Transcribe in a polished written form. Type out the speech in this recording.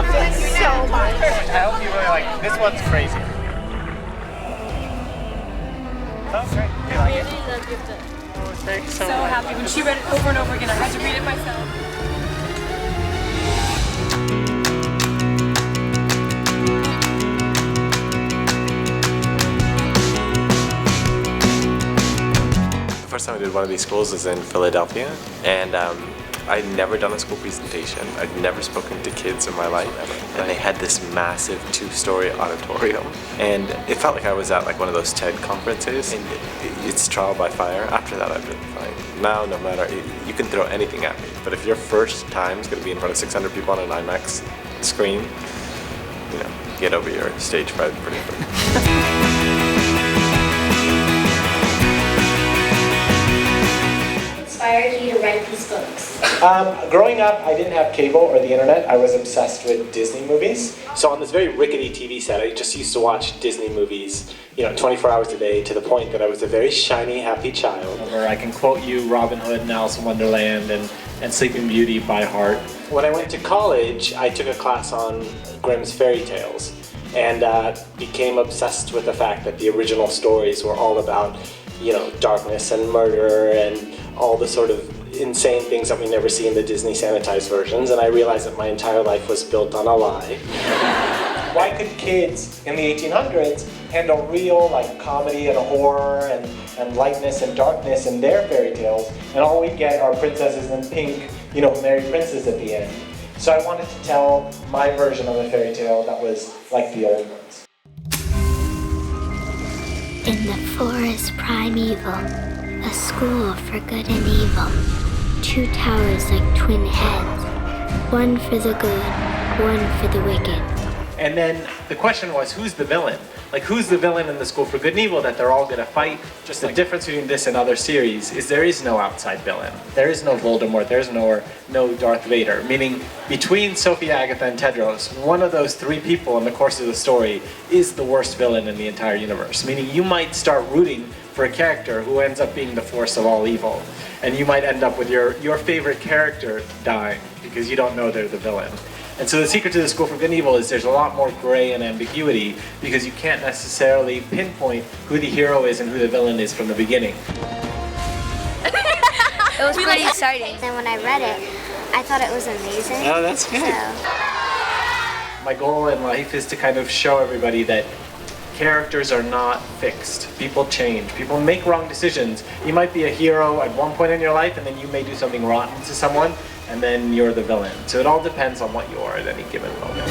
love this so much. I hope you really like it. This one's crazy. Oh, great. You like it? Oh, thanks so much. Happy when she read it over and over again. I had to read it myself. The first time I did one of these schools was in Philadelphia, and I'd never done a school presentation. I'd never spoken to kids in my life, and they had this massive 2-story auditorium, and it felt like I was at like one of those TED conferences, and it's trial by fire. After that, I've been fine. Now, no matter, you can throw anything at me, but if your first time is going to be in front of 600 people on an IMAX screen, you know, get over your stage fright pretty quick. Inspired you to write these books? Growing up, I didn't have cable or the internet. I was obsessed with Disney movies. So on this very rickety TV set, I just used to watch Disney movies, 24 hours a day, to the point that I was a very shiny, happy child. Where I can quote you Robin Hood and Alice in Wonderland and Sleeping Beauty by heart. When I went to college, I took a class on Grimm's fairy tales and became obsessed with the fact that the original stories were all about, darkness and murder and all the sort of insane things that we never see in the Disney sanitized versions, and I realized that my entire life was built on a lie. Why could kids in the 1800s handle real comedy and horror and lightness and darkness in their fairy tales, and all we get are princesses in pink, merry princes at the end? So I wanted to tell my version of a fairy tale that was like the old ones. In the forest primeval, a school for good and evil. 2 towers like twin heads, one for the good, one for the wicked. And then the question was, who's the villain? Who's the villain in the School for Good and Evil that they're all gonna fight? Just the difference between this and other series is there is no outside villain. There is no Voldemort, there's no Darth Vader. Meaning, between Sophie, Agatha, and Tedros, one of those 3 people in the course of the story is the worst villain in the entire universe. Meaning you might start rooting for a character who ends up being the force of all evil. And you might end up with your favorite character dying because you don't know they're the villain. And so the secret to the School for Good and Evil is there's a lot more gray and ambiguity because you can't necessarily pinpoint who the hero is and who the villain is from the beginning. It was pretty exciting. And when I read it, I thought it was amazing. Oh, that's good. My goal in life is to kind of show everybody that characters are not fixed. People change. People make wrong decisions. You might be a hero at one point in your life, and then you may do something rotten to someone, and then you're the villain. So it all depends on what you are at any given moment.